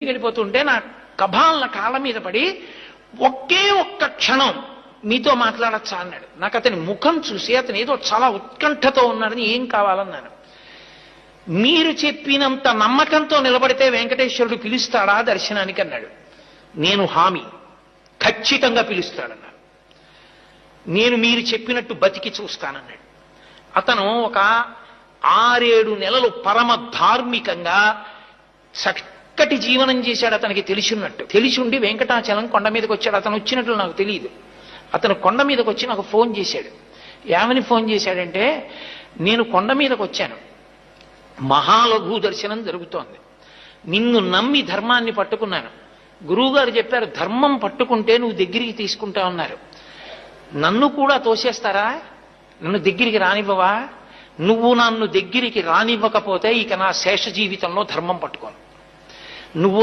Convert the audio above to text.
ఇంటికి వెళ్ళిపోతుంటే నా కబాలన కాళ్ళ మీద పడి ఒకే ఒక్క క్షణం మీతో మాట్లాడచ్చా అన్నాడు. నాకు అతని ముఖం చూసి అతను ఏదో చాలా ఉత్కంఠతో ఉన్నాడని, ఏం కావాలన్నాను. మీరు చెప్పినంత నమ్మకంతో నిలబడితే వెంకటేశ్వరుడు పిలుస్తాడా దర్శనానికి అన్నాడు. నేను హామీ, ఖచ్చితంగా పిలుస్తాడన్నాడు. నేను మీరు చెప్పినట్టు బతికి చూస్తానన్నాడు. అతను ఒక 6-7 నెలలు పరమ ధార్మికంగా చక్కటి జీవనం చేశాడు. అతనికి తెలిసినట్టు తెలిసిండి వెంకటాచలం కొండ మీదకి వచ్చాడు. అతను వచ్చినట్లు నాకు తెలియదు. అతను కొండ మీదకి వచ్చి నాకు ఫోన్ చేశాడు. ఏమని ఫోన్ చేశాడంటే, నేను కొండ మీదకి వచ్చాను, మహాలఘు దర్శనం జరుగుతోంది, నిన్ను నమ్మి ధర్మాన్ని పట్టుకున్నాను, గురువుగారు చెప్పారు ధర్మం పట్టుకుంటే నువ్వు దగ్గరికి తీసుకుంటా ఉన్నారు, నన్ను కూడా తోసేస్తారా, నన్ను దగ్గరికి రానివ్వవా, నువ్వు నన్ను దగ్గరికి రానివ్వకపోతే ఇక నా శేష జీవితంలో ధర్మం పట్టుకోను, నువ్వు